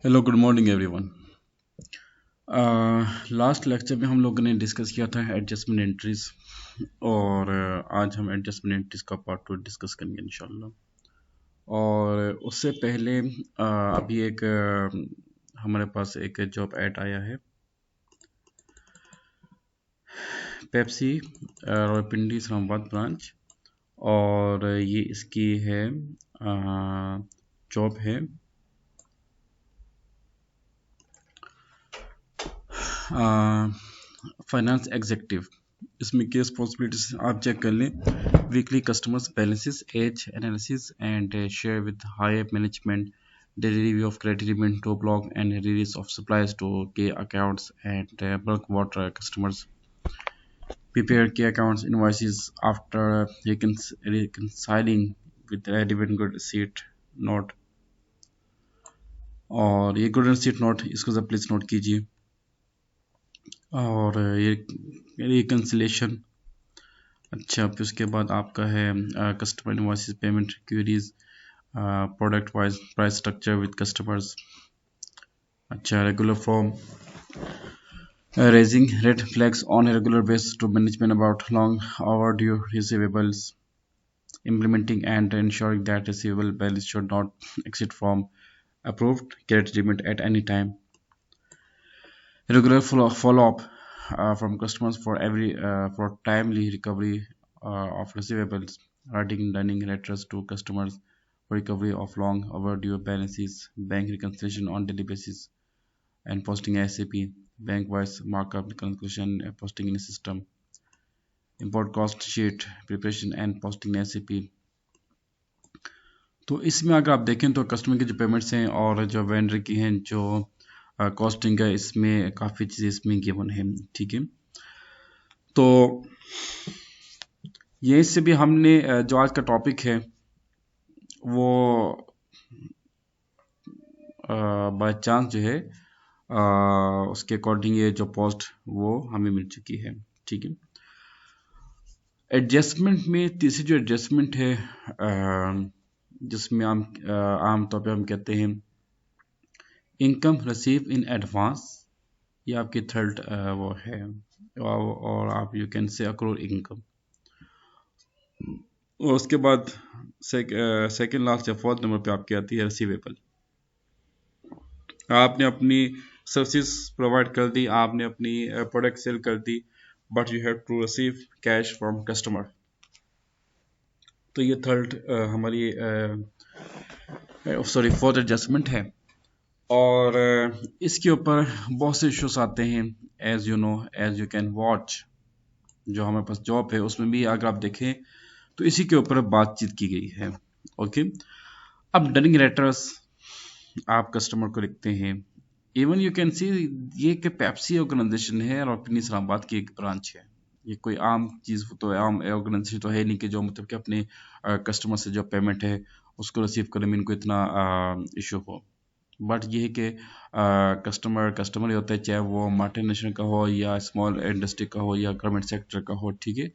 Hello good morning everyone. Last lecture में हम लोगों ने डिस्कस किया था एडजस्टमेंट एंट्रीज और आज हम एडजस्टमेंट एंट्रीज का पार्ट 2 डिस्कस करेंगे इंशाल्लाह। और उससे पहले अभी एक हमारे पास एक जॉब ऐड आया है पेप्सी रावलपिंडी इस्लामाबाद ब्रांच और ये इसकी है जॉब है फाइनेंस एग्जीक्यूटिव। इसमें की रिस्पॉन्सिबिलिटीज आप चेक कर लें। Weekly customers balances age analysis and share with higher management, daily review of credit limit to block and release of supplies to key accounts and bulk water customers. Prepare key accounts invoices after reconciling with relevant good receipt note। और ये good receipt note इसको सब please note कीजिए। और ये reconciliation. अच्छा, फिर उसके बाद आपका है customer invoices, payment queries, product wise price structure with customers. अच्छा, regular form, raising red flags on a regular basis to management about long overdue receivables, implementing and ensuring that receivable balance should not exceed from approved credit limit at any time, regular follow-up from customers for every for timely recovery of receivables, writing learning letters to customers for recovery of long overdue balances, bank reconciliation on daily basis, and posting SAP, bank wise markup conclusion, posting in a system, import cost sheet preparation and posting in SAP। तो इसमें अगर आप देखें तो customer की जो payments हैं और जो वेंडर की हैं जो कॉस्टिंग है, इसमें काफ़ी चीज़ें इसमें गिवन है। ठीक है, तो यहीं से भी हमने जो आज का टॉपिक है वो बाय चांस जो है उसके अकॉर्डिंग ये जो पोस्ट वो हमें मिल चुकी है। ठीक है, एडजस्टमेंट में तीसरी जो एडजस्टमेंट है जिसमें हम आमतौर पे हम कहते हैं इनकम रिसीव इन एडवांस, ये आपकी थर्ड वो है। और आप you can say Akrur income. और उसके बाद सेकंड लास्ट या फोर्थ नंबर पे आपकी आती है रिसीवेबल। आपने अपनी सर्विस प्रोवाइड कर दी, आपने अपनी प्रोडक्ट सेल कर दी, but you have to receive cash from customer. तो ये थर्ड हमारी सॉरी फोर्थ एडजस्टमेंट है। और इसके ऊपर बहुत से इश्यूज आते हैं, as you know as you can watch. जो हमारे पास जॉब है उसमें भी अगर आप देखें तो इसी के ऊपर बातचीत की गई है। ओके, अब डनिंग लेटर्स आप कस्टमर को लिखते हैं। इवन यू कैन सी ये कि पेप्सी ऑर्गेनाइजेशन है और अपनी इस्लामाबाद की एक ब्रांच है। ये कोई आम चीज़ तो आम ऑर्गेनाइजेशन तो है नहीं कि जो मतलब कि अपने कस्टमर से जो पेमेंट है उसको रिसीव करने में इनको इतना इशू हो। बट ये है कि कस्टमर कस्टमर ही होता है, चाहे वो मल्टीनेशनल का हो या स्मॉल इंडस्ट्री का हो या गवर्नमेंट सेक्टर का हो। ठीक है,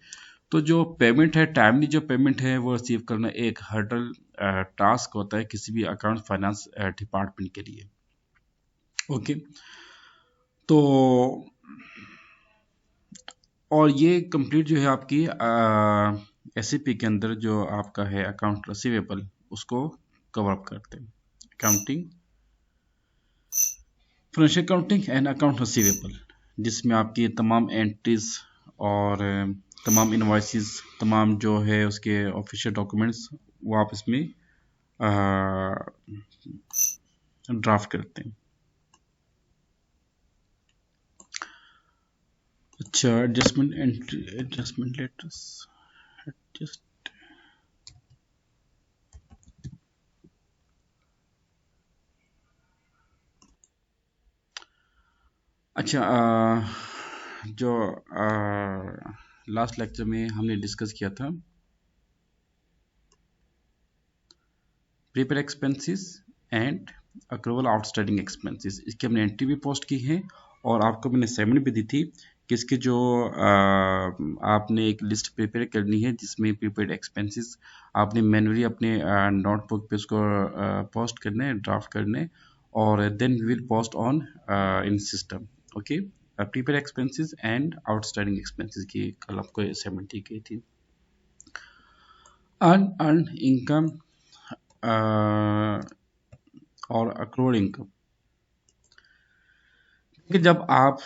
तो जो पेमेंट है टाइमली जो पेमेंट है वो रिसीव करना एक हर्डल टास्क होता है किसी भी अकाउंट फाइनेंस डिपार्टमेंट के लिए। ओके, तो और ये कंप्लीट जो है आपकी एसएपी के अंदर जो आपका है अकाउंट रिसीवेबल उसको कवर अप करते हैं। Accounting, financial accounting and account receivable, जिसमें आपकी तमाम एंट्रीज और तमाम इनवॉइसेस, तमाम जो है उसके ऑफिशियल डॉक्यूमेंट्स वो आप इसमें ड्राफ्ट करते हैं। अच्छा, adjustment entry, adjustment letters, adjust. अच्छा, जो लास्ट लेक्चर में हमने डिस्कस किया था prepaid expenses and accrual outstanding expenses, इसकी हमने एंट्री भी पोस्ट की है और आपको मैंने असाइनमेंट भी दी थी कि इसकी जो आपने एक लिस्ट प्रिपेयर करनी है जिसमें प्रीपेड एक्सपेंसेस आपने मैनुअली अपने नोटबुक पे उसको पोस्ट करना है, ड्राफ्ट करना है और then we will post on in system. Okay, prepaid expenses and outstanding expenses की कल आपको असाइनमेंट दी गई थी। अर्न इनकम और अक्रूड इनकम कि जब आप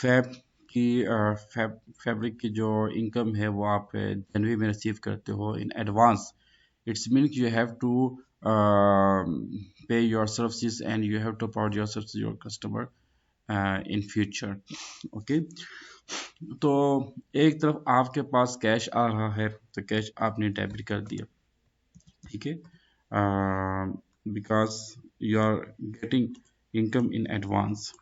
फैब की फैब्रिक की जो इनकम है वो आप जनवरी में रिसीव करते हो in advance, it's mean you have to pay your services and you have to provide your services to your customer in future। Okay, तो एक तरफ आपके पास कैश आ रहा है तो कैश आपने डेबिट कर दिया, ठीक है, because you are getting income in advance,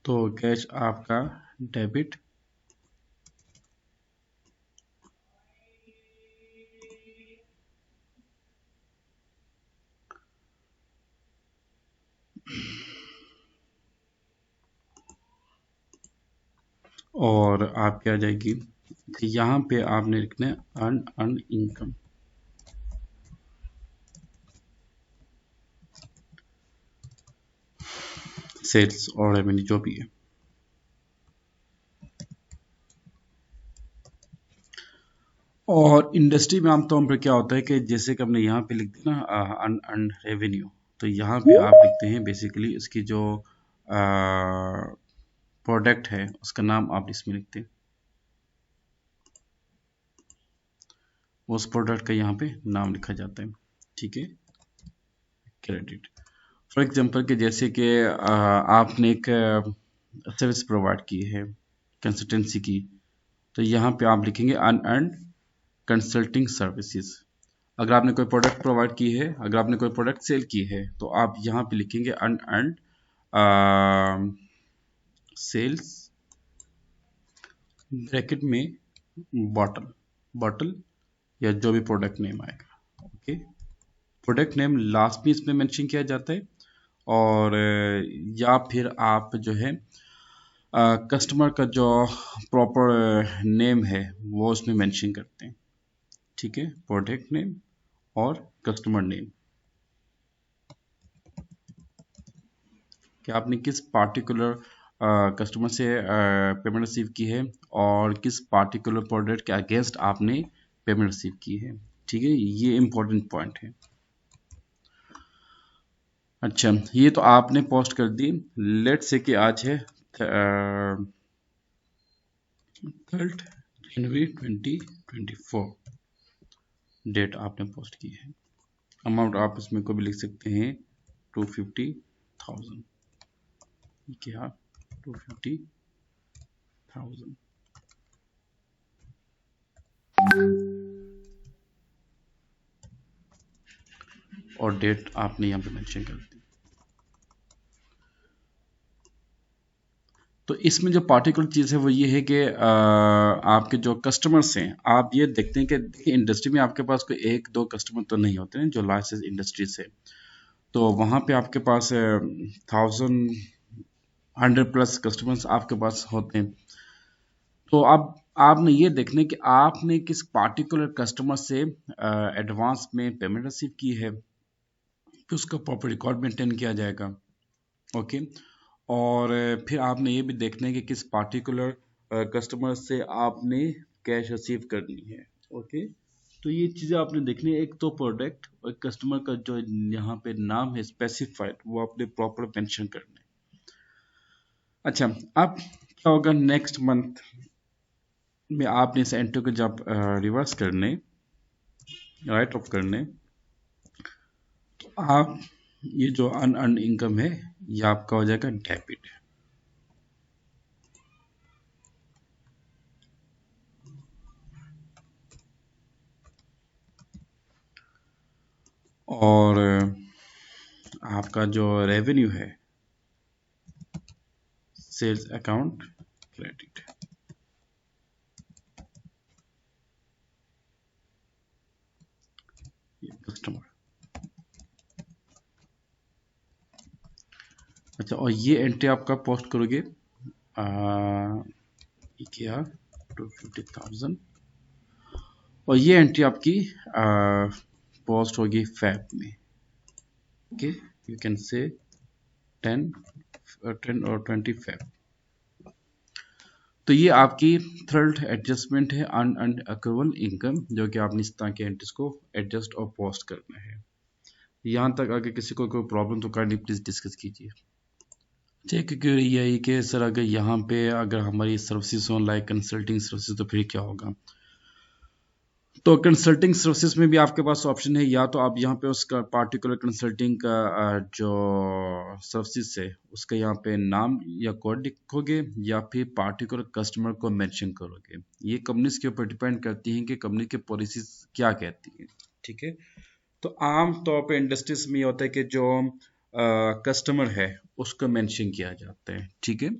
तो कैश आपका डेबिट और आपके आ जाएगी। यहाँ पे आपने लिखना है अर्न इनकम, सेल्स और रेवेन्यू जो भी है। और इंडस्ट्री में आमतौर पर क्या होता है कि जैसे कि हमने यहाँ पे लिख दिया ना अर्न रेवेन्यू, तो यहाँ पे आप लिखते हैं बेसिकली इसकी जो प्रोडक्ट है उसका नाम आप इसमें लिखते हैं, उस प्रोडक्ट का यहाँ पे नाम लिखा जाता है, ठीक है। क्रेडिट फॉर एग्जांपल कि जैसे कि आपने एक सर्विस प्रोवाइड की है कंसल्टेंसी की, तो यहाँ पे आप लिखेंगे अनअर्न्ड कंसल्टिंग सर्विसेज। अगर आपने कोई प्रोडक्ट प्रोवाइड की है, अगर आपने कोई प्रोडक्ट सेल की है, तो आप यहाँ पे लिखेंगे अनअर्न्ड सेल्स ब्रैकेट में बॉटल या जो भी प्रोडक्ट नेम आएगा। ओके, प्रोडक्ट नेम लास्ट में इसमें मेंशन किया जाता है, और या फिर आप जो है कस्टमर का जो प्रॉपर नेम है वो उसमें मेंशन करते हैं, ठीक है, प्रोडक्ट नेम और कस्टमर नेम, कि आपने किस पार्टिकुलर कस्टमर से पेमेंट रिसीव की है और किस पार्टिकुलर प्रोडक्ट के अगेंस्ट आपने पेमेंट रिसीव की है, ठीक है, ये इंपॉर्टेंट पॉइंट है। अच्छा, ये तो आपने पोस्ट कर दी। लेट से कि आज है 3 जनवरी 2024, डेट आपने पोस्ट की है। अमाउंट आप इसमें को भी लिख सकते हैं 250,000, क्या 250,000, और डेट आपने यहाँ पे मेंशन कर दी। तो इसमें जो पार्टिकुलर चीज़ है वो ये है कि आपके जो कस्टमर्स हैं, आप ये देखते हैं कि इंडस्ट्री में आपके पास कोई एक दो कस्टमर तो नहीं होते हैं जो लाइसेंस इंडस्ट्री से, तो वहाँ पे आपके पास 1,100+ कस्टमर्स आपके पास होते हैं। तो अब आपने ये देखना है कि आपने किस पार्टिकुलर कस्टमर से एडवांस में पेमेंट रिसीव की है, कि उसका प्रॉपर रिकॉर्ड मेंटेन किया जाएगा। ओके, और फिर आपने ये भी देखना है कि किस पार्टिकुलर कस्टमर से आपने कैश रिसीव करनी है। ओके, तो ये चीज़ें आपने देखनी है, एक तो प्रोडक्ट और कस्टमर का जो यहाँ पे नाम है स्पेसिफाइड वो आपने प्रॉपर मेंशन करना है। अच्छा, अब क्या होगा नेक्स्ट मंथ में आपने इस एंट्री को जब रिवर्स करने, राइट ऑफ करने, तो आप ये जो अनअर्न इनकम है ये आपका हो जाएगा डेबिट। और आपका जो रेवेन्यू है सेल्स अकाउंट क्रेडिट। कस्टमर, अच्छा, और ये एंट्री आप कब पोस्ट करोगे? क्या 250,000, और ये एंट्री आपकी पोस्ट होगी फैब में। ओके, यू कैन से 10 और 25। तो ये आपकी थर्ड एडजस्टमेंट है, अनअर्न्ड अक्रूवल इनकम, जो कि आपने इस तरह के एंट्रीज को एडजस्ट और पोस्ट करना है। यहाँ तक अगर किसी को कोई प्रॉब्लम तो काइंडली प्लीज डिस्कस कीजिए। चेक क्यों रही है कि सर अगर यहाँ पे अगर हमारी सर्विसेज हो लाइक कंसल्टिंग सर्विसेज तो फिर क्या होगा। तो कंसल्टिंग सर्विसेज में भी आपके पास ऑप्शन है, या तो आप यहाँ पे उसका पार्टिकुलर कंसल्टिंग का जो सर्विसेज है उसका यहाँ पे नाम या कोड लिखोगे, या फिर पार्टिकुलर कस्टमर को मेंशन करोगे। ये कंपनीज के ऊपर डिपेंड करती हैं कि कंपनी की पॉलिसीज क्या कहती हैं। ठीक है, तो आम तौर पे इंडस्ट्रीज में ये होता है कि जो कस्टमर है उसको मेंशन किया जाता है। ठीक है,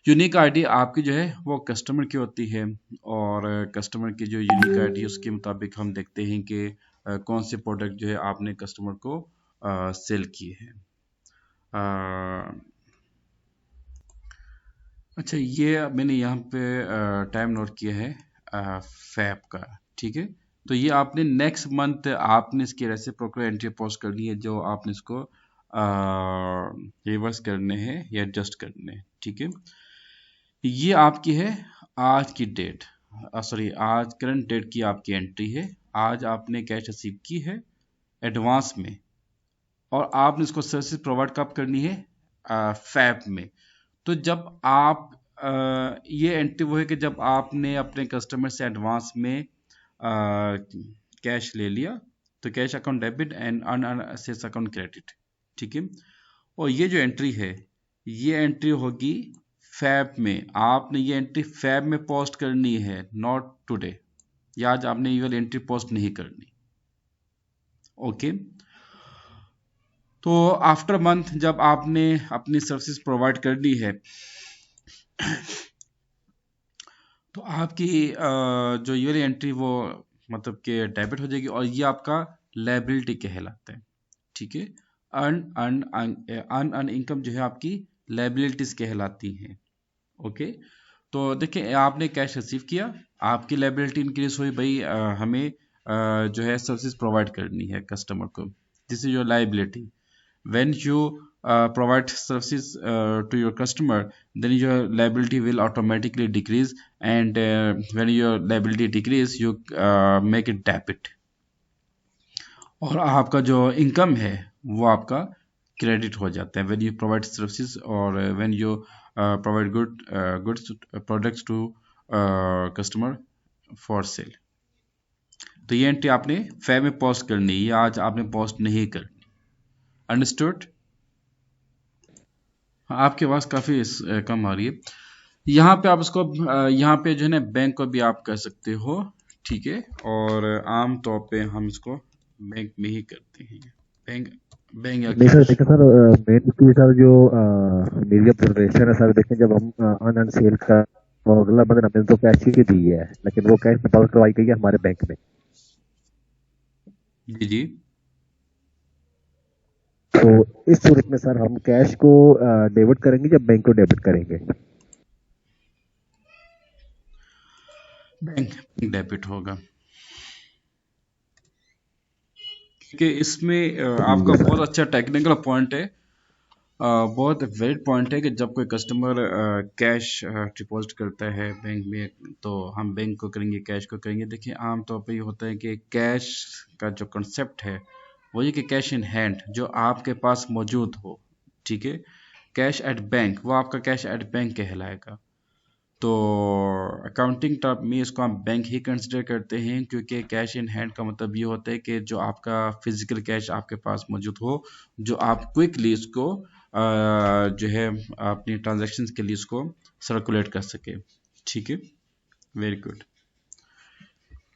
यूनिक आईडी आपकी जो है वो कस्टमर की होती है, और कस्टमर की जो यूनिक आईडी उसके मुताबिक हम देखते हैं कि कौन से प्रोडक्ट जो है आपने कस्टमर को सेल किए हैं। अच्छा, ये मैंने यहाँ पे टाइम नोट किया है फैब का। ठीक है, तो ये आपने नेक्स्ट मंथ आपने इसकी रेसिप्रोकल एंट्री पोस्ट करनी है, जो आपने इसको रिवर्स करने हैं या एडजस्ट करने हैं। ठीक है, ये आपकी है आज की डेट, सॉरी आज करंट डेट की आपकी एंट्री है। आज आपने कैश रिसीव की है एडवांस में, और आपने इसको सर्विस प्रोवाइड कब करनी है, फैब में। तो जब आप ये एंट्री वो है कि जब आपने अपने कस्टमर से एडवांस में कैश ले लिया, तो कैश अकाउंट डेबिट एंड अन सेल्स अकाउंट क्रेडिट। ठीक है, और ये जो एंट्री है ये एंट्री होगी फैब में। आपने ये एंट्री फैब में पोस्ट करनी है, नॉट टुडे, या आज आपने ये वाली एंट्री पोस्ट नहीं करनी। ओके, तो आफ्टर मंथ जब आपने अपनी सर्विसेज प्रोवाइड करनी है तो आपकी जो ये वाली एंट्री वो मतलब कि डेबिट हो जाएगी, और ये आपका लायबिलिटी कहलाता है। ठीक है, अन इनकम जो है आपकी लायबिलिटीज कहलाती हैं। ओके, तो देखिए आपने कैश रिसीव किया, आपकी लायबिलिटी इंक्रीज हुई, भाई हमें जो है सर्विसेज प्रोवाइड करनी है कस्टमर को। This is your liability. When you provide services to your customer, then your liability will automatically decrease, and when your liability decrease you make it debit, और आपका जो इनकम है वो आपका क्रेडिट हो जाता है when you provide services, और when you provide goods products to customer for sale। तो ये एंट्री आपने फैब में पोस्ट करनी है, ये आज आपने पोस्ट नहीं करनी। अंडरस्टूड? आपकी आवाज़ काफ़ी कम आ रही है। यहाँ पे आप इसको यहाँ पे जो है ना बैंक को भी आप कर सकते हो। ठीक है, और आम तौर पे हम इसको बैंक में ही करते हैं, बैंक बैंक या नहीं सर, कैश। देखिए सर, मेन इसकी सर जो मेरी ऑब्जर्वेशन है सर, देखें जब हम अन सेल का अगला बंद हमने तो कैश ही दी है, लेकिन वो कैश डिपॉजिट करवाई गई है हमारे बैंक में। जी जी, तो इस सूरत में सर हम कैश को डेबिट करेंगे या बैंक को डेबिट करेंगे? बैंक डेबिट होगा, क्योंकि इसमें आपका यस बहुत सर। अच्छा टेक्निकल पॉइंट है, बहुत वैलिड पॉइंट है कि जब कोई कस्टमर कैश डिपॉजिट करता है बैंक में, तो हम बैंक को करेंगे कैश को करेंगे। देखिए आमतौर पे ये होता है कि कैश का जो कंसेप्ट है वो ये कि कैश इन हैंड जो आपके पास मौजूद हो। ठीक है, कैश एट बैंक वो आपका कैश एट बैंक कहलाएगा। तो अकाउंटिंग टर्म में इसको हम बैंक ही कंसिडर करते हैं, क्योंकि कैश इन हैंड का मतलब ये होता है कि जो आपका फिजिकल कैश आपके पास मौजूद हो, जो आप क्विकली इसको जो है अपनी ट्रांजैक्शंस के लिए इसको सर्कुलेट कर सके। ठीक है, वेरी गुड।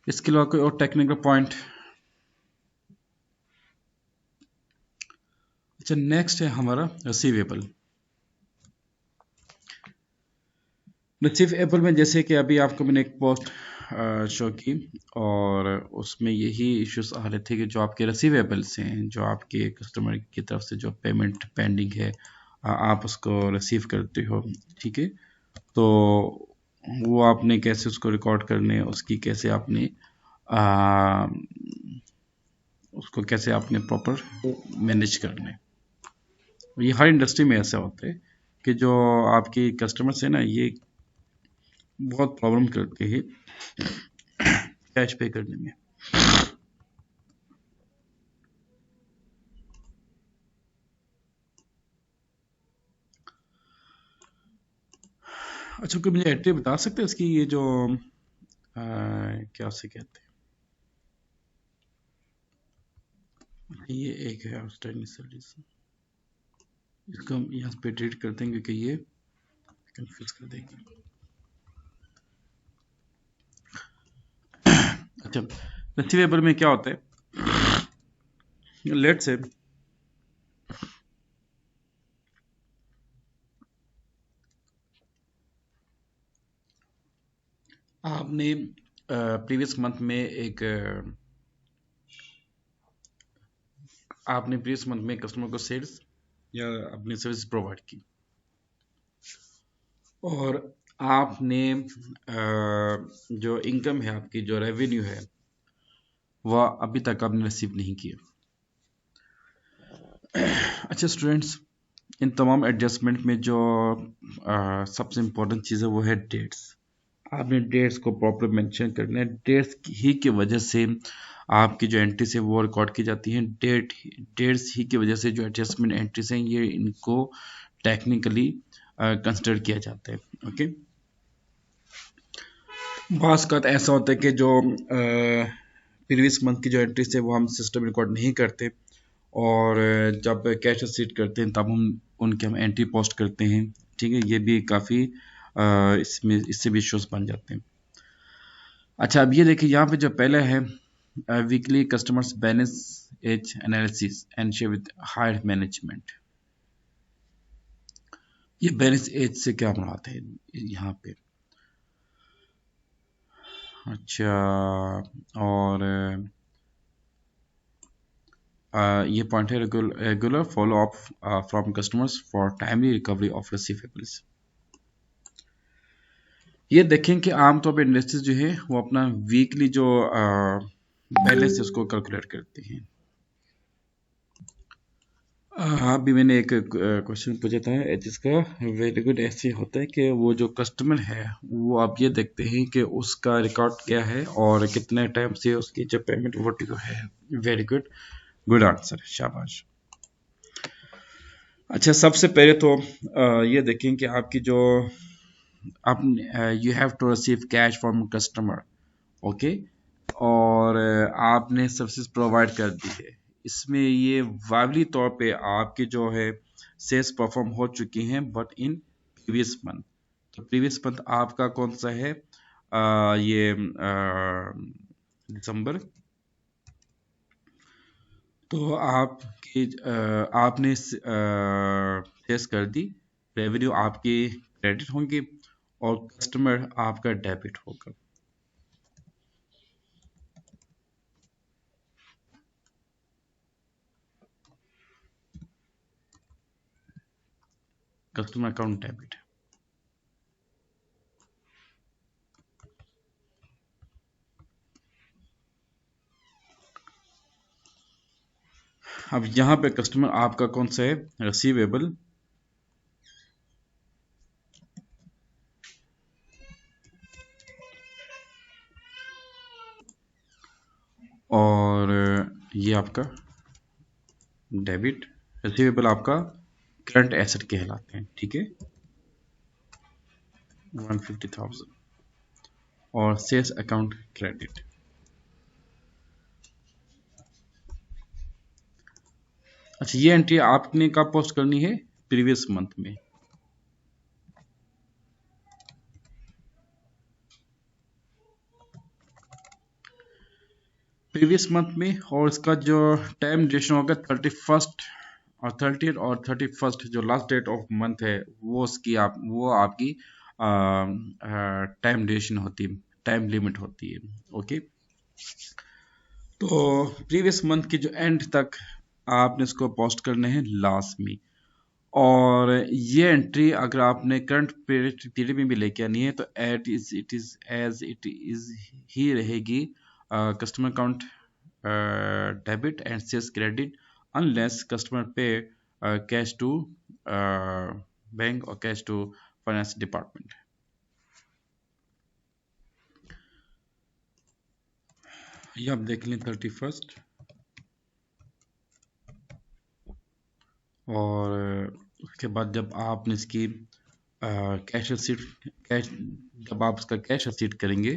इसके अलावा कोई और टेक्निकल पॉइंट? अच्छा, नेक्स्ट है हमारा रिसीवेबल। रिसीवेबल में जैसे कि अभी आपको मैंने एक पोस्ट शो की, और उसमें यही इश्यूज आ रहे थे कि जो आपके रिसीवेबल्स हैं, जो आपके कस्टमर की तरफ से जो पेमेंट पेंडिंग है, आप उसको रिसीव करते हो। ठीक है, तो वो आपने कैसे उसको रिकॉर्ड करने, उसकी कैसे आपने उसको कैसे आपने प्रॉपर मैनेज करना है। ये हर इंडस्ट्री में ऐसा होता है कि जो आपके कस्टमर्स है ना, ये बहुत प्रॉब्लम करते हैं कैश पे करने में। अच्छा, कोई मुझे एंट्री बता सकते हैं इसकी, ये जो क्या से कहते हैं, ये एक है आउटस्टैंडिंग सर्विस, इसको हम यहाँ पे डिलीट करते हैं क्योंकि ये कंफ्यूज कर देगी। अच्छा, रिसीवेबल में क्या होता है, लेट से आपने प्रीवियस मंथ में एक आपने प्रीवियस मंथ में कस्टमर को सेल्स या अपनी सर्विस प्रोवाइड की, और आपने जो इनकम है आपकी, जो रेवेन्यू है, वह अभी तक आपने रिसीव नहीं किया। अच्छा स्टूडेंट्स, इन तमाम एडजस्टमेंट में जो सबसे इम्पोर्टेंट चीज़ है वो है डेट्स। आपने डेट्स को प्रॉपर मेंशन करना है। डेट्स ही की वजह से आपकी जो एंट्रीज है वो रिकॉर्ड की जाती हैं। डेट्स ही की वजह से जो एडजस्टमेंट एंट्रीज हैं ये इनको टेक्निकली कंसिडर किया जाता है। ओके, बास का ऐसा होता है कि जो प्रीवियस मंथ की जो एंट्रीज है वो हम सिस्टम रिकॉर्ड नहीं करते, और जब कैश रिसीट करते हैं तब हम उनके हम एंट्री पोस्ट करते हैं। ठीक है, ये भी काफ़ी इसमें इससे भी इश्यूज बन जाते हैं। अच्छा, अब ये देखिए यहाँ पे जो पहले है weekly customers balance age analysis and share with higher management. ये बैलेंस एज से क्या बनाते हैं यहाँ पे। अच्छा, और ये पॉइंट है regular follow up from customers for timely recovery of receivables. ये देखें कि आमतौर पर इंडस्ट्रीज जो है वो अपना वीकली जो बैलेंस है उसको कैलकुलेट करते हैं। अभी मैंने एक क्वेश्चन पूछा था जिसका वेरी गुड ऐसे होता है कि वो जो कस्टमर है वो आप ये देखते हैं कि उसका रिकॉर्ड क्या है और कितने टाइम से उसकी जो पेमेंट वो ड्यू है। वेरी गुड, गुड आंसर, शाबाश। अच्छा, सबसे पहले तो ये देखें कि आपकी जो आप you have to receive cash from customer, okay, और आपने सर्विसेज प्रोवाइड कर दी है। इसमें ये वाजबी तौर पे आपके जो है सेल्स परफॉर्म हो चुकी हैं, बट इन प्रीवियस मंथ। तो प्रीवियस मंथ आपका कौन सा है, ये दिसंबर। तो आपकी आपने सेल्स कर दी, रेवेन्यू आपकी क्रेडिट होंगे और कस्टमर आपका डेबिट होगा। Customer account debit. अब यहाँ पे कस्टमर आपका कौन सा है, रिसीवेबल, और ये आपका डेबिट। रिसीवेबल आपका करंट एसेट कहलाते हैं, ठीक है, 150,000, और सेल्स अकाउंट क्रेडिट। अच्छा, ये एंट्री आपने कब पोस्ट करनी है, प्रीवियस मंथ में। प्रीवियस मंथ में, और इसका जो टाइम ड्यूरेशन होगा 31st और 30th और 31st, जो लास्ट डेट ऑफ मंथ है वो उसकी वो आपकी टाइम ड्यूरेशन होती है, टाइम लिमिट होती है। ओके, तो प्रीवियस मंथ की जो एंड तक आपने इसको पोस्ट करने हैं लास्ट में, और ये एंट्री अगर आपने करंट पीरियड में भी लेके आनी है तो it is as it is ही रहेगी। Customer account debit and sales credit unless customer pay cash to bank or cash to finance department. ये आप देख लें 31st, और उसके बाद जब आपने इसकी कैश रसीट जब आप इसका कैश रसीट करेंगे,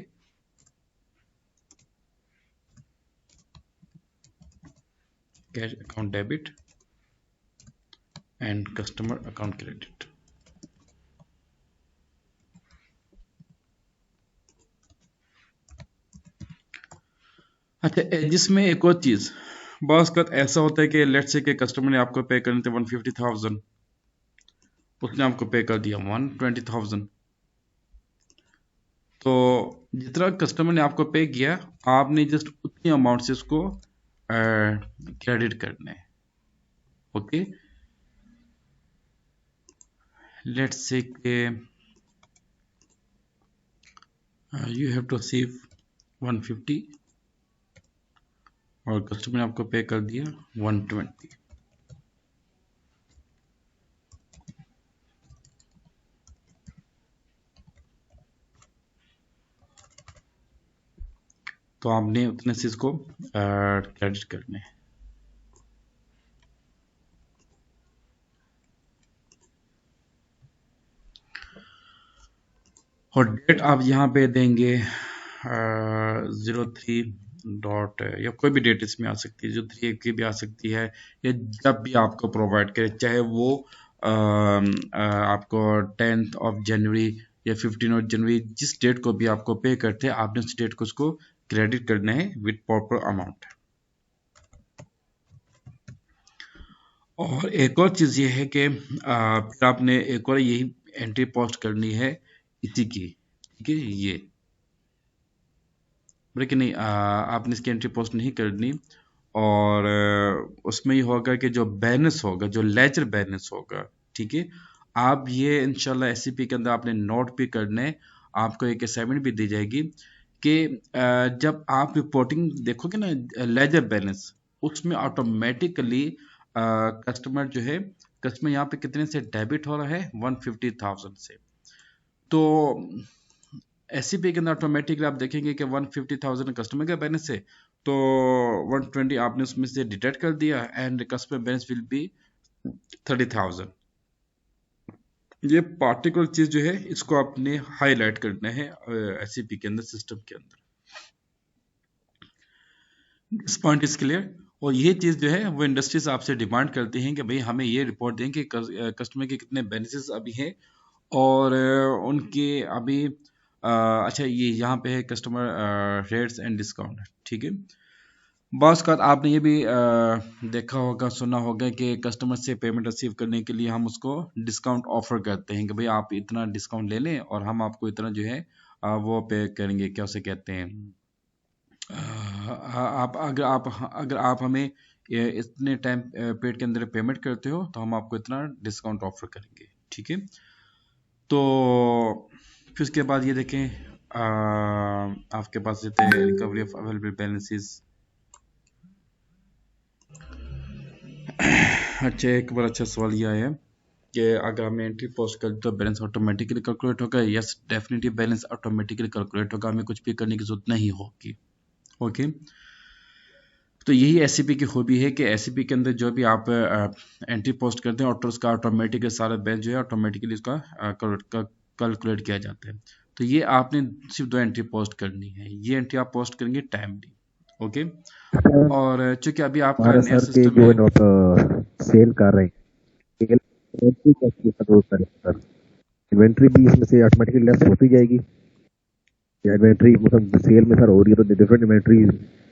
cash account debit and customer account credit. अच्छा, जिसमें एक और चीज बस का ऐसा होता है कि लेट्स से कि कस्टमर ने आपको पे करने थे 150,000, उसने आपको पे कर दिया 120,000, तो जितना कस्टमर ने आपको पे किया आपने जस्ट उतनी अमाउंट से उसको क्रेडिट करना है। ओके, लेट्स से कि यू हैव टू रिसीव 150 और कस्टमर ने आपको पे कर दिया 120, तो आपने उतने से इसको क्रेडिट करने हैं। और डेट आप यहाँ पे देंगे 03 डॉट या कोई भी डेट इसमें आ सकती है, जो 3 की भी आ सकती है, या जब भी आपको प्रोवाइड करे, चाहे वो आपको 10th ऑफ जनवरी या 15 ऑफ जनवरी, जिस डेट को भी आपको पे करते हैं आपने उस डेट को उसको क्रेडिट करना है विद प्रॉपर अमाउंट। और एक और चीज ये है कि फिर आपने एक और यही एंट्री पोस्ट करनी है इसी की, ठीक है, ये बल्कि नहीं, आपने इसकी एंट्री पोस्ट नहीं करनी, और उसमें ये होगा कि जो बैलेंस होगा, जो लेजर बैलेंस होगा, ठीक है, आप ये इंशाल्लाह एससीपी के अंदर आपने नोट भी करना है, आपको एक असाइनमेंट भी दी जाएगी कि जब आप रिपोर्टिंग देखोगे ना लेजर बैलेंस, उसमें ऑटोमेटिकली कस्टमर जो है, कस्टमर यहाँ पे कितने से डेबिट हो रहा है 150,000 से, तो एससीपी के अंदर ऑटोमेटिकली आप देखेंगे कि 150,000 कस्टमर का बैलेंस है, तो 120 आपने उसमें से डिडक्ट कर दिया and customer balance will be 30,000। ये पार्टिकुलर चीज जो है इसको आपने हाईलाइट करना है एससीपी के अंदर, सिस्टम के अंदर। This point is clear. और ये चीज जो है वो इंडस्ट्रीज आपसे डिमांड करती हैं कि भाई हमें ये रिपोर्ट दें कि कस्टमर के कितने बैलेंसेस अभी हैं और उनके अभी अच्छा, ये यहाँ पे है कस्टमर रेट्स एंड डिस्काउंट, ठीक है। बॉस का आपने ये भी देखा होगा, सुना होगा कि कस्टमर से पेमेंट रिसीव करने के लिए हम उसको डिस्काउंट ऑफर करते हैं कि भाई आप इतना डिस्काउंट ले लें और हम आपको इतना जो है वो पे करेंगे, क्या उसे कहते हैं, आप अगर आप हमें इतने टाइम पीरियड के अंदर पेमेंट करते हो तो हम आपको इतना डिस्काउंट ऑफर करेंगे, ठीक है। तो फिर उसके बाद ये देखें आपके पास देते हैं रिकवरी ऑफ अवेलेबल बैलेंसेस। अच्छा, एक बार अच्छा सवाल ये आया कि अगर हमने एंट्री पोस्ट कर तो बैलेंस ऑटोमेटिकली कैलकुलेट होगा। Yes, definitely balance automatically calculate होगा, हमें कुछ भी करने की जरूरत नहीं होगी। ओके, तो यही एससीपी की खूबी है कि एससीपी के अंदर जो भी आप एंट्री पोस्ट करते हैं और उसका ऑटोमेटिकली सारा बैलेंस जो है ऑटोमेटिकली उसका कैलकुलेट किया जाता है। तो ये आपने सिर्फ 2 एंट्री पोस्ट करनी है, ये एंट्री आप पोस्ट करेंगे टाइमली। ओके, और चूंकि अभी आपका नया सिस्टम है, जो सेल कर रहे हैं, इन्वेंट्री कैसे कंट्रोल करें सर? इन्वेंट्री भी इसमें से ऑटोमेटिकली लेस होती जाएगी या इन्वेंट्री मतलब सेल में सर हो रही है तो different inventory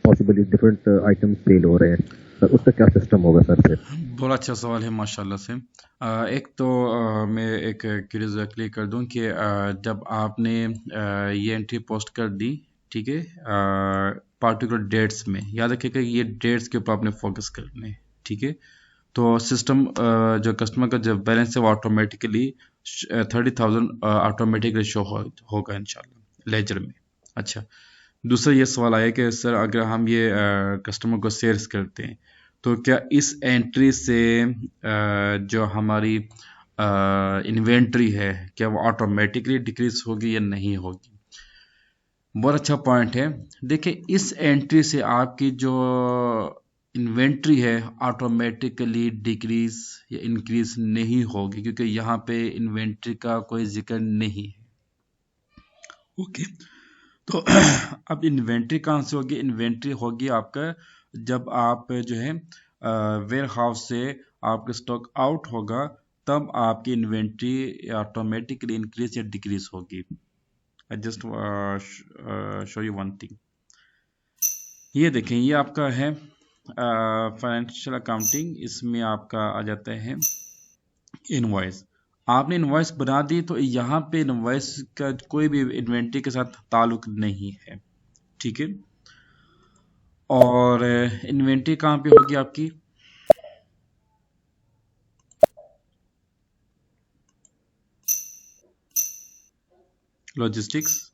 possibly different item sale हो रहे हैं, सर उसका क्या सिस्टम होगा सर? फिर बहुत अच्छा सवाल है माशाल्लाह से। एक तो मैं एक क्लियर क्लियर कर दूं कि जब आपने ये एंट्री पोस्ट कर दी, ठीक है, पार्टिकुलर डेट्स में, याद रखिएगा ये डेट्स के ऊपर आपने फोकस करना है, ठीक है। तो सिस्टम जो कस्टमर का जो बैलेंस है वो ऑटोमेटिकली 30,000 ऑटोमेटिकली शो होगा इंशाल्लाह लेजर में। अच्छा, दूसरा ये सवाल आया कि सर अगर हम ये कस्टमर को सेल्स करते हैं तो क्या इस एंट्री से जो हमारी इन्वेंट्री है क्या वो ऑटोमेटिकली डिक्रीज होगी या नहीं होगी। बहुत अच्छा पॉइंट है। देखिए इस एंट्री से आपकी जो इन्वेंट्री है ऑटोमेटिकली डिक्रीज या इंक्रीज नहीं होगी क्योंकि यहाँ पे इन्वेंट्री का कोई जिक्र नहीं है। ओके तो अब इन्वेंट्री कहाँ से होगी। इन्वेंट्री होगी आपका जब आप जो है वेयर हाउस से आपका स्टॉक आउट होगा तब आपकी इन्वेंट्री ऑटोमेटिकली इंक्रीज या डिक्रीज होगी। I just show you one thing. ये देखें ये आपका है फाइनेंशियल अकाउंटिंग। इसमें आपका आ जाता है इनवॉइस। आपने इनवॉइस बना दी तो यहाँ पे इनवॉइस का कोई भी इन्वेंट्री के साथ ताल्लुक नहीं है, ठीक है। और इन्वेंट्री कहाँ पे होगी आपकी, logistics,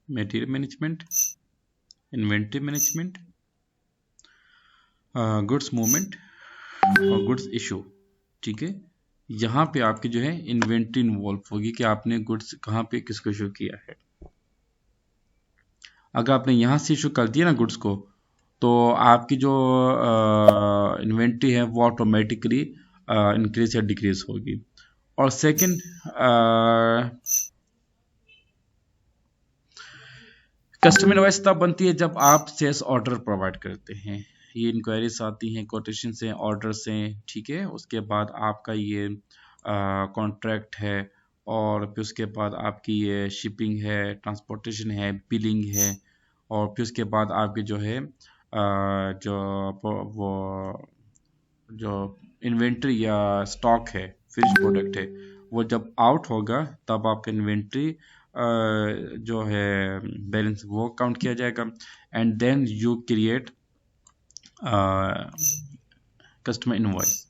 material management, inventory management, goods movement और गुड्स इशू, ठीक है। यहाँ पे आपकी जो है इन्वेंट्री इन्वॉल्व होगी कि आपने गुड्स कहाँ पे किसको इशू किया है। अगर आपने यहाँ से इशू कर दिया ना गुड्स को तो आपकी जो इन्वेंट्री है वो ऑटोमेटिकली इंक्रीज या डिक्रीज होगी। और सेकंड कस्टमर इनवॉइस तब बनती है जब आप सेल्स ऑर्डर प्रोवाइड करते हैं। ये इंक्वायरीज आती हैं, कोटेशन से, ऑर्डर से, ठीक है। उसके बाद आपका ये कॉन्ट्रैक्ट है और फिर उसके बाद आपकी ये शिपिंग है, ट्रांसपोर्टेशन है, बिलिंग है और फिर उसके बाद आपके जो है वो जो इन्वेंट्री या स्टॉक है, फिनिश प्रोडक्ट है, वो जब आउट होगा तब आपका इन्वेंट्री जो है बैलेंस वो काउंट किया जाएगा and then you create customer invoice.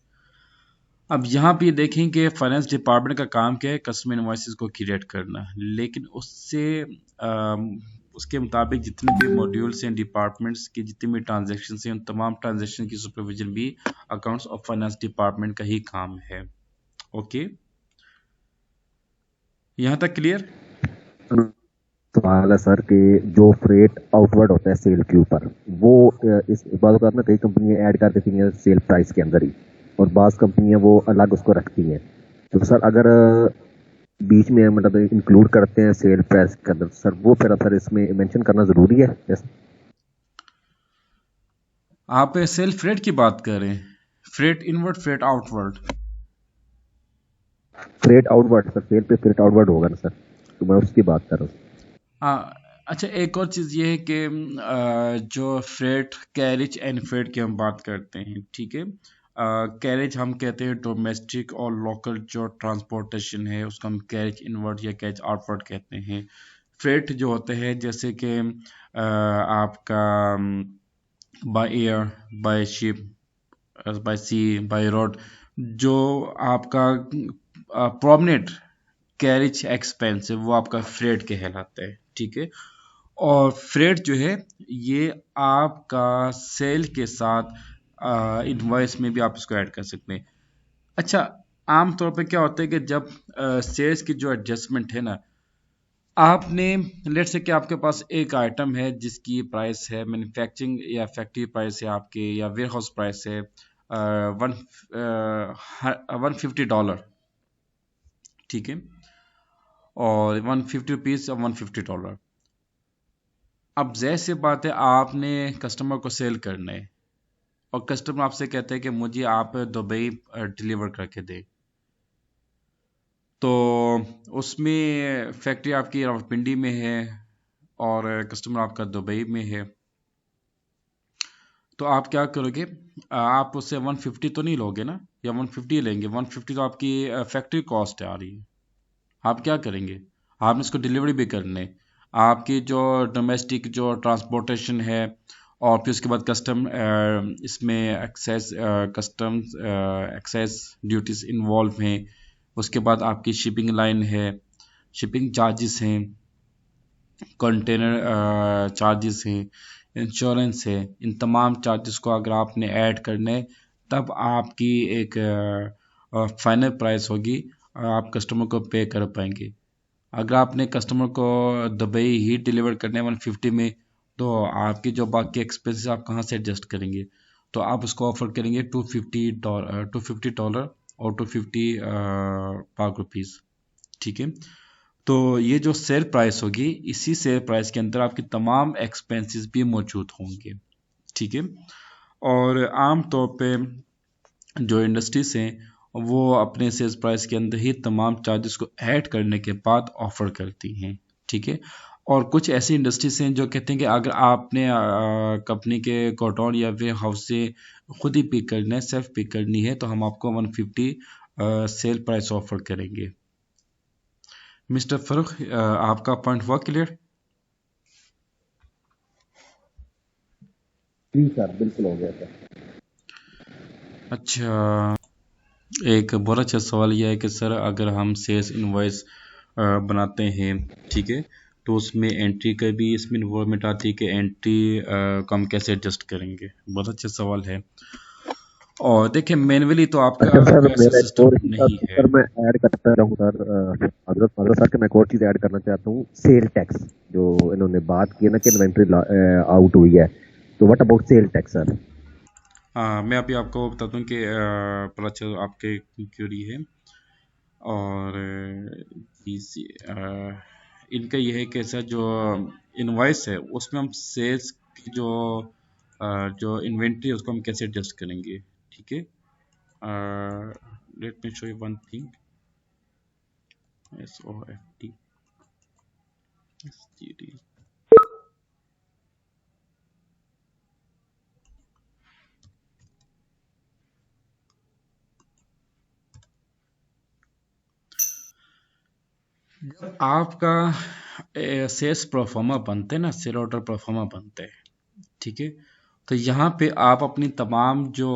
अब यहाँ पे देखें कि फाइनेंस डिपार्टमेंट का काम क्या है, कस्टमर इनवॉइसेस को क्रिएट करना, लेकिन उससे उसके मुताबिक जितने भी मॉड्यूल्स हैं, डिपार्टमेंट्स की जितने भी ट्रांजैक्शन हैं, उन तमाम ट्रांजैक्शन की सुपरविजन भी अकाउंट्स ऑफ फाइनेंस डिपार्टमेंट का ही काम है। ओके, यहाँ तक क्लियर। सवाल है सर कि जो फ्रेट आउटवर्ड होता है सेल के ऊपर वो इस बात का ना कई कंपनियां ऐड कर देती हैं सेल प्राइस के अंदर ही और बाज़ कंपनियां वो अलग उसको रखती हैं। तो सर अगर बीच में मतलब इंक्लूड करते हैं सेल प्राइस के अंदर सर वो फिर सर इसमें मेंशन करना जरूरी है। यस आप सेल फ्रेट की बात कर रहे हैं, freight inward freight outward. Freight outward sir, sale पे फ्रेट आउटवर्ड होगा ना सर, तो मैं उसकी बात कर रहा हूँ। अच्छा एक और चीज़ ये है कि जो फ्रेट कैरेज एंड फ्रेट की हम बात करते हैं, ठीक है। कैरेज हम कहते हैं डोमेस्टिक और लोकल जो ट्रांसपोर्टेशन है उसको हम कैरेज इनवर्ड या कैरेज आउटवर्ड कहते हैं। फ्रेट जो होते हैं जैसे कि आपका by air, by ship, by sea, by road, जो आपका प्रोमिनेंट कैरेज एक्सपेंस है वो आपका फ्रेट कहलाता है, ठीक है। और फ्रेट जो है ये आपका सेल के साथ इनवॉइस में भी आप इसको ऐड कर सकते हैं। अच्छा आमतौर पे क्या होता है कि जब सेल्स की जो एडजस्टमेंट है ना, आपने लेट से कि आपके पास एक आइटम है जिसकी प्राइस है मैन्युफैक्चरिंग या फैक्ट्री प्राइस है आपके या वेयर हाउस प्राइस है $150, ठीक है, और $150 और $150। अब जैसे बात है आपने कस्टमर को सेल करना है और कस्टमर आपसे कहते हैं कि मुझे आप दुबई डिलीवर करके दें, तो उसमें फैक्ट्री आपकी रावलपिंडी में है और कस्टमर आपका दुबई में है, तो आप क्या करोगे, आप उससे 150 तो नहीं लोगे ना, या 150 लेंगे, 150 तो आपकी फैक्ट्री कॉस्ट आ रही है। आप क्या करेंगे, आपने इसको डिलीवरी भी करने, आपकी जो डोमेस्टिक जो ट्रांसपोर्टेशन है और फिर उसके बाद कस्टम इसमें excess customs excess duties involve हैं, उसके बाद आपकी शिपिंग लाइन है, शिपिंग चार्जेस हैं, कंटेनर चार्जेस हैं, इंश्योरेंस है, इन तमाम चार्जेस को अगर आपने ऐड करने तब आपकी एक फाइनल प्राइस होगी, आप कस्टमर को पे कर पाएंगे। अगर आपने कस्टमर को दुबई ही डिलीवर करने 150 में, तो आपकी जो बाकी एक्सपेंसेस आप कहाँ से एडजस्ट करेंगे? तो आप उसको ऑफर करेंगे $250 और 250 पाक रुपीज़। ठीक है, तो ये जो सेल प्राइस होगी, इसी सेल प्राइस के अंदर आपकी तमाम एक्सपेंसेस भी मौजूद होंगे। ठीक है, और आम तौर पे जो इंडस्ट्रीज हैं वो अपने सेल्स प्राइस के अंदर ही तमाम चार्जेस को ऐड करने के बाद ऑफर करती हैं। ठीक है, और कुछ ऐसी इंडस्ट्रीज हैं जो कहते हैं कि अगर आपने कंपनी के गोडाउन या वेयर हाउस से खुद ही पिक करना है, सेल्फ पिक करनी है, तो हम आपको 150 सेल प्राइस ऑफर करेंगे। मिस्टर फरूख, आपका पॉइंट हुआ क्लियर? जी सर, बिल्कुल हो गया सर। अच्छा, एक बहुत अच्छा सवाल यह है कि सर अगर हम सेल्स इनवॉइस बनाते हैं, ठीक है, तो उसमें एंट्री का भी इसमें इन्वॉल्वमेंट आती है कि एंट्री को हम कैसे एडजस्ट करेंगे। बहुत अच्छा सवाल है। और देखिए, मैनुअली तो आपका अच्छा सर, कोई ऐसा मेरा एक और सिस्टम चीज नहीं है। सर मैं ऐड करता रहूँ सर, हजरत सर के मैं एक और चीज ऐड करना चाहता हूँ, सेल टैक्स। जो इन्होंने बात की है ना कि इन्वेंट्री आउट हुई है, तो what about sale tax sir? मैं अभी आपको बताता हूँ कि पता चल आपके क्यूरी है। और इनका यह है कि सर जो इनवॉइस है उसमें हम सेल्स की जो इन्वेंट्री है उसको हम कैसे एडजस्ट करेंगे। ठीक है, let me show you one thing. SOFT STD। जब आपका सेल्स प्रोफार्मा बनते हैं ना, सेल ऑर्डर प्रोफार्मा बनते हैं, ठीक है, तो यहाँ पे आप अपनी तमाम जो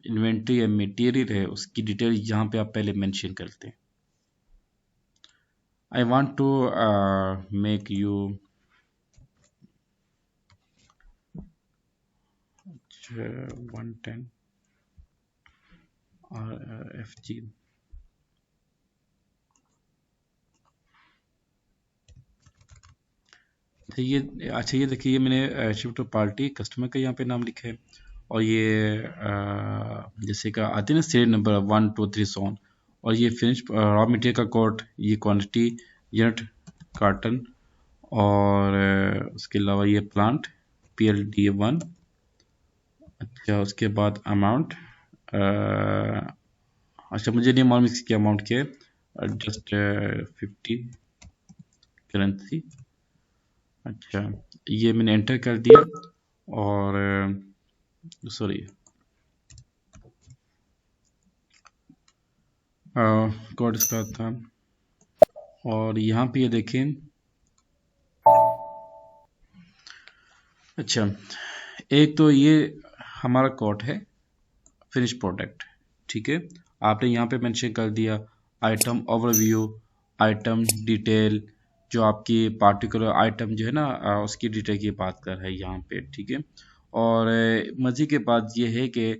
इन्वेंट्री है, मटेरियल है, उसकी डिटेल यहाँ पे आप पहले मेंशन करते हैं। I want to make you 110 RFG। तो ये अच्छा, ये देखिए, ये मैंने शिफ्ट पार्टी कस्टमर का यहाँ पे नाम लिखा है, और ये जैसे का आते हैं ना सीरियल नंबर 1 2 3 सोन, और ये फिनिश रॉ मटेरियल का कोड, ये क्वांटिटी यूनिट कार्टन, और उसके अलावा ये प्लांट PLD1। अच्छा, उसके बाद अमाउंट, अच्छा मुझे नहीं मालूम इसकी अमाउंट क्या है, जस्ट 50 करेंसी। अच्छा, ये मैंने एंटर कर दिया, और सॉरी कोड इसका था, और यहाँ पे ये देखें। अच्छा, एक तो ये हमारा कोड है फिनिश प्रोडक्ट। ठीक है, आपने यहाँ पे मेंशन कर दिया आइटम ओवरव्यू, आइटम डिटेल, जो आपकी पार्टिकुलर आइटम जो है ना उसकी डिटेल की बात कर रहा है यहाँ पे। ठीक है, और मज़े की बात ये है कि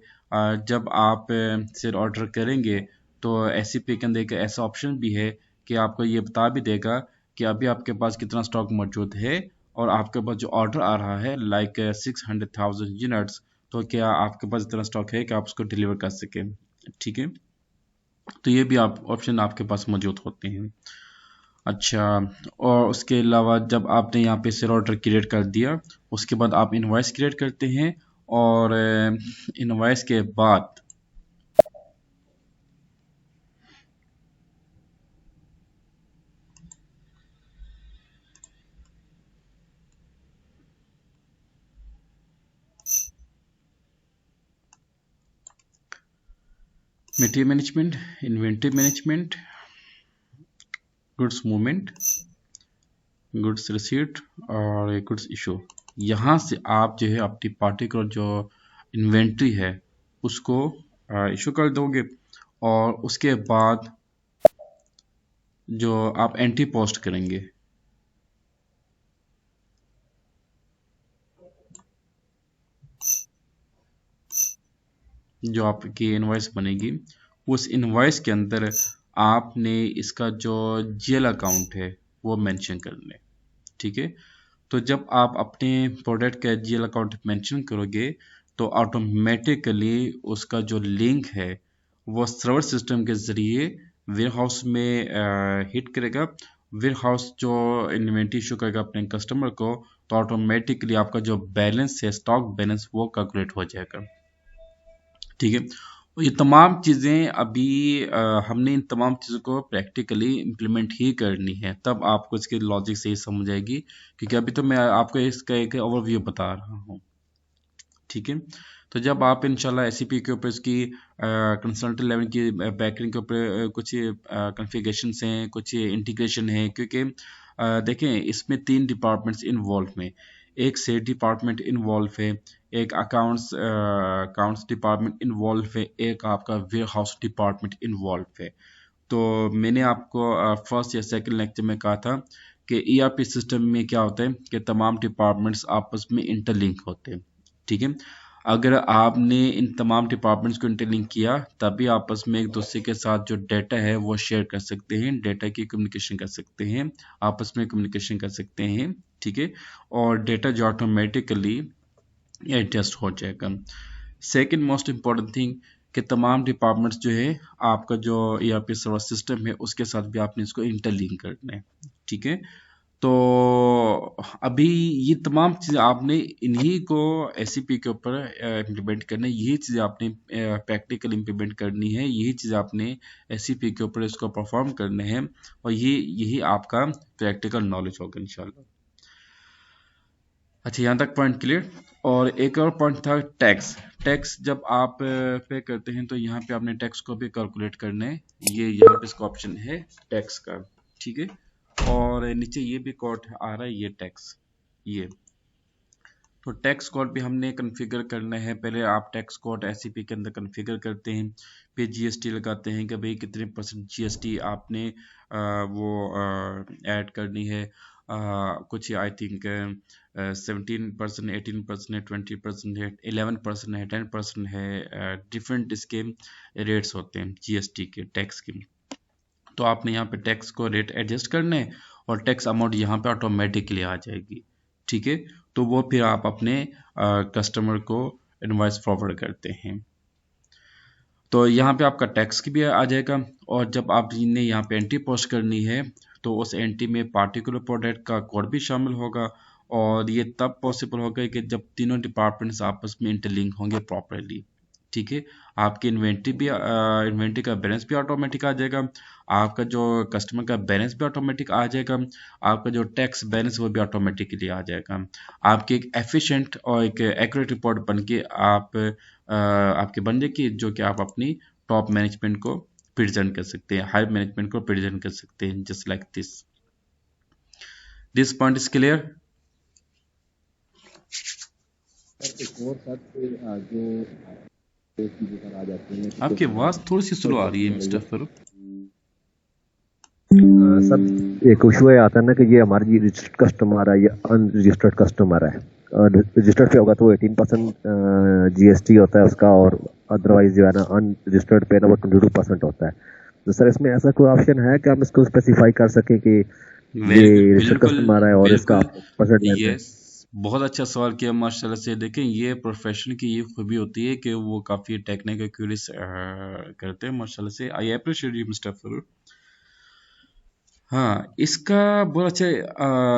जब आप सेल ऑर्डर करेंगे तो SCP के अंदर एक ऐसा ऑप्शन भी है कि आपको ये बता भी देगा कि अभी आपके पास कितना स्टॉक मौजूद है, और आपके पास जो ऑर्डर आ रहा है लाइक 600,000 यूनिट्स, तो क्या आपके पास इतना स्टॉक है कि आप उसको डिलीवर कर सकें। ठीक है, तो ये भी आप ऑप्शन आपके पास मौजूद होते हैं। अच्छा, और उसके अलावा जब आपने यहाँ पे सेल ऑर्डर क्रिएट कर दिया, उसके बाद आप इनवॉइस क्रिएट करते हैं, और इनवॉइस के बाद material management, inventory management, goods movement, goods receipt, और गुड्स इशू, यहाँ से आप जो है अपनी पार्टिकुलर जो इन्वेंट्री है उसको इशू कर दोगे, और उसके बाद जो आप एंट्री पोस्ट करेंगे। जो आपकी इनवॉइस बनेगी, उस इनवॉइस के अंदर आपने इसका जो जीएल अकाउंट है वो मेंशन करना है। ठीक है, तो जब आप अपने प्रोडक्ट का जीएल अकाउंट मेंशन करोगे तो ऑटोमेटिकली उसका जो लिंक है वो सर्वर सिस्टम के ज़रिए वेयर हाउस में हिट करेगा। वेयर हाउस जो इन्वेंट्री इशू करेगा अपने कस्टमर को, तो ऑटोमेटिकली आपका जो बैलेंस है, स्टॉक बैलेंस, वो कैलकुलेट हो जाएगा। ठीक है, और ये तमाम चीज़ें अभी हमने इन तमाम चीज़ों को प्रैक्टिकली इम्प्लीमेंट ही करनी है, तब आपको इसकी लॉजिक सही समझ आएगी, क्योंकि अभी तो मैं आपको इसका एक ओवरव्यू बता रहा हूँ। ठीक है, तो जब आप इंशाल्लाह एससीपी के ऊपर इसकी कंसल्टेंट लेवल की बैकएंड के ऊपर कुछ कॉन्फ़िगरेशन हैं, कुछ इंटीग्रेशन है, क्योंकि देखें इसमें 3 डिपार्टमेंट्स इन्वॉल्व हैं। एक सेल डिपार्टमेंट इन्वॉल्व है, एक अकाउंट्स डिपार्टमेंट इन्वॉल्व है, एक आपका वेयर हाउस डिपार्टमेंट इन्वॉल्व है। तो मैंने आपको फर्स्ट या सेकंड लेक्चर में कहा था कि ईआरपी सिस्टम में क्या होता है कि तमाम डिपार्टमेंट्स आपस में इंटरलिंक होते हैं। ठीक है, अगर आपने इन तमाम डिपार्टमेंट्स को इंटरलिंक किया तभी आपस में एक दूसरे के साथ जो डाटा है वो शेयर कर सकते हैं, डाटा की कम्युनिकेशन कर सकते हैं, आपस में कम्युनिकेशन कर सकते हैं। ठीक है, और डाटा जो ऑटोमेटिकली एडजस्ट हो जाएगा। सेकंड मोस्ट इम्पॉर्टेंट थिंग कि तमाम डिपार्टमेंट्स जो है आपका जो ईआरपी सर्वर सिस्टम है उसके साथ भी आपने इसको इंटरलिंक करना है। ठीक है, तो अभी ये तमाम चीज़ें आपने इन्हीं को एससीपी के ऊपर इम्प्लीमेंट करना है, यही चीज़ें आपने प्रैक्टिकल इम्प्लीमेंट करनी है, यही चीज़ें आपने एससीपी के ऊपर इसको परफॉर्म करने हैं, और यही आपका प्रैक्टिकल नॉलेज होगा इंशाल्लाह। अच्छा, यहाँ तक पॉइंट क्लियर। और एक और पॉइंट था टैक्स। टैक्स जब आप पे करते हैं तो यहाँ पे आपने टैक्स को भी कैलकुलेट करना है, ये यहाँ पे इसका ऑप्शन है टैक्स का। ठीक है, और नीचे ये भी कोड आ रहा है, ये टैक्स, ये तो टैक्स कोड भी हमने कॉन्फ़िगर करना है। पहले आप टैक्स कोड एससीपी के अंदर कॉन्फ़िगर करते हैं, फिर जीएसटी लगाते हैं कि भाई कितने परसेंट जीएसटी आपने वो ऐड करनी है। कुछ आई थिंक 17%, 18% है, 20% है, 11% है, 10% है, डिफरेंट इसके रेट्स होते हैं जीएसटी के, टैक्स के। तो आपने यहाँ पे टैक्स को रेट एडजस्ट करना है और टैक्स अमाउंट यहाँ पे ऑटोमेटिकली आ जाएगी। ठीक है, तो वो फिर आप अपने कस्टमर को इनवॉइस फॉरवर्ड करते हैं, तो यहाँ पे आपका टैक्स की भी आ जाएगा। और जब आपने यहाँ पे एंट्री पोस्ट करनी है तो उस एंट्री में पार्टिकुलर प्रोडक्ट का कोड भी शामिल होगा, और ये तब पॉसिबल होगा कि जब तीनों डिपार्टमेंट्स आपस में इंटरलिंक होंगे प्रॉपरली। ठीक है, आपकी इन्वेंट्री का बैलेंस भी ऑटोमेटिक आ जाएगा, आपका जो कस्टमर का बैलेंस भी ऑटोमेटिक आ जाएगा, आपका जो टैक्स बैलेंस वो भी ऑटोमेटिकली आ जाएगा। आपकी एक एफिशिएंट और एक एक्यूरेट रिपोर्ट बन के आपके बन जाएगी, जो कि आप अपनी टॉप मैनेजमेंट को प्रेजेंट कर सकते हैं, हाई मैनेजमेंट को प्रेजेंट कर सकते हैं, just like this point is clear. एक और बात जो चीजें सर आ जाती हैं आपकी आवाज थोड़ी सी स्लो आ रही है मिस्टर फारूक। सब एक इशू आता है ना कि ये हमारा ये रजिस्टर्ड कस्टमर है, ये अनरजिस्टर्ड कस्टमर है। रजिस्टर्ड पे होगा तो 18% जीएसटी होता है उसका, और अदरवाइज जो है ना अनरजिस्टर्ड पे ना वो 22% होता है। तो सर इसमें ऐसा कोई ऑप्शन है कि हम इसको स्पेसिफाई कर सकें कि ये रजिस्टर्ड कस्टमर है और इसका परसेंट लेते हैं? यस, बहुत अच्छा सवाल किया माशाल्लाह से। देखें, ये प्रोफेशन की ये खूबी होती है कि वो काफ़ी टेक्निकल क्यूरीज करते हैं माशाल्लाह से। I appreciate you mister Farooq. हाँ, इसका बहुत अच्छा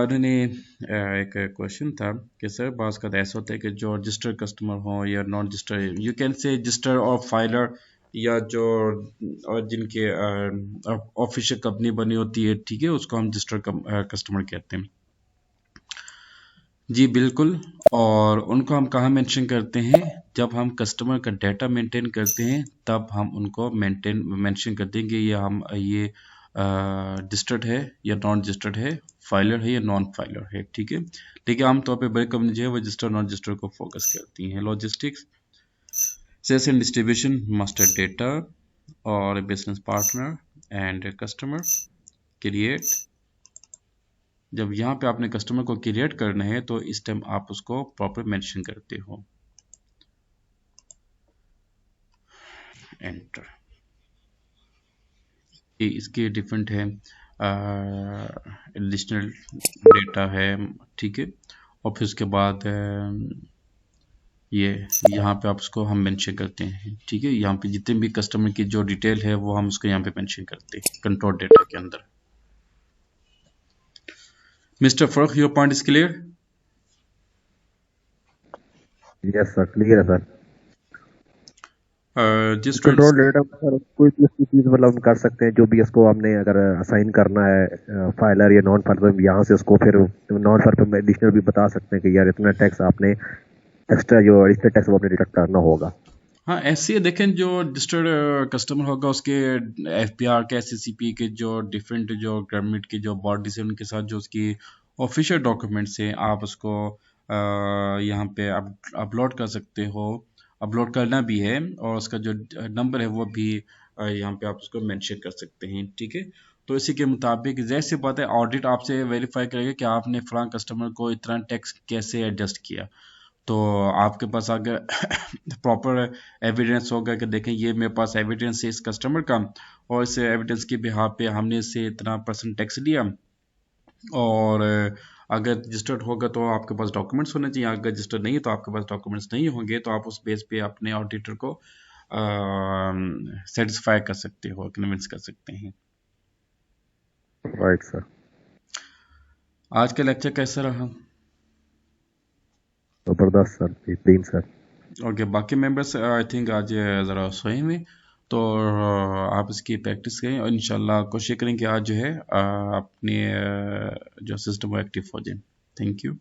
उन्होंने एक क्वेश्चन था कि सर बाज़ का ऐसा होता है कि जो रजिस्टर्ड कस्टमर हो या non registered, you can say register और फाइलर, या जो और जिनके ऑफिशियल कंपनी बनी होती है, ठीक है, उसको हम रजिस्टर्ड कस्टमर कहते हैं। जी बिल्कुल, और उनको हम कहाँ मेंशन करते हैं, जब हम कस्टमर का डाटा मेंटेन करते हैं तब हम उनको मेंशन करते हैं कि ये रजिस्टर्ड है या नॉन रजिस्टर्ड है, फाइलर है या नॉन फाइलर है। ठीक है, लेकिन आमतौर पे बड़ी कंपनी जो है वो रजिस्टर नॉन रजिस्टर को फोकस करती हैं। Logistics, sales and distribution, master data, और business partner and customer create. जब यहाँ पे आपने कस्टमर को क्रिएट करना है तो इस टाइम आप उसको प्रॉपर मेंशन करते हो। एंटर। ये इसके डिफरेंट है, एडिशनल डेटा है, ठीक है। और फिर उसके बाद ये यहाँ पे आप उसको हम मेंशन करते हैं, ठीक है। यहाँ पे जितने भी कस्टमर की जो डिटेल है वो हम उसको यहाँ पे मेंशन करते हैं कंट्रोल डेटा के अंदर। मिस्टर फर्क, your point is clear? Yes sir, clear है सर। जिस कंट्रोल डेटा सर कोई भी चीज मतलब हम कर सकते हैं, जो भी इसको हमने अगर असाइन करना है फाइलर या नॉन फाइलर, यहाँ से उसको फिर नॉन फाइलर में एडिशनल भी बता सकते हैं कि यार इतना टैक्स आपने एक्स्ट्रा जो एडिशनल टैक्स वो आपने डिडक्ट करना होगा। हाँ, ऐसे देखें जो रजिस्टर्ड कस्टमर होगा उसके एफपीआर के, एससीसीपी के जो डिफरेंट जो गवर्नमेंट की जो बॉडीज है उनके साथ जो उसकी ऑफिशियल डॉक्यूमेंट्स हैं आप उसको यहाँ पे अपलोड कर सकते हो। अपलोड करना भी है और उसका जो नंबर है वो भी यहाँ पे आप उसको मेंशन कर सकते हैं, ठीक है। तो इसी के मुताबिक जैसे सी बात है, ऑडिट आपसे वेरीफाई करेगा कि आपने फलां कस्टमर को इतना टैक्स कैसे एडजस्ट किया। तो आपके पास अगर प्रॉपर एविडेंस होगा कि देखें ये मेरे पास एविडेंस है इस कस्टमर का, और इस एविडेंस के बिहाफ पे हमने इससे इतना परसेंट टैक्स लिया, और अगर रजिस्टर्ड होगा तो आपके पास डॉक्यूमेंट्स होने चाहिए, अगर रजिस्टर्ड नहीं है तो आपके पास डॉक्यूमेंट्स नहीं होंगे, तो आप उस बेस पे अपने ऑडिटर को सेटिस्फाई कर सकते हो, कन्विंस कर सकते हैं। Right sir. आज का लेक्चर कैसा रहा? जबरदस्त सर, बेहतरीन सर। ओके, बाकी मेंबर्स आई थिंक आज ज़रा सोए हुए, तो आप इसकी प्रैक्टिस करें और इंशाल्लाह कोशिश करें कि आज जो है अपने जो सिस्टम वो एक्टिव हो जाए। Thank you.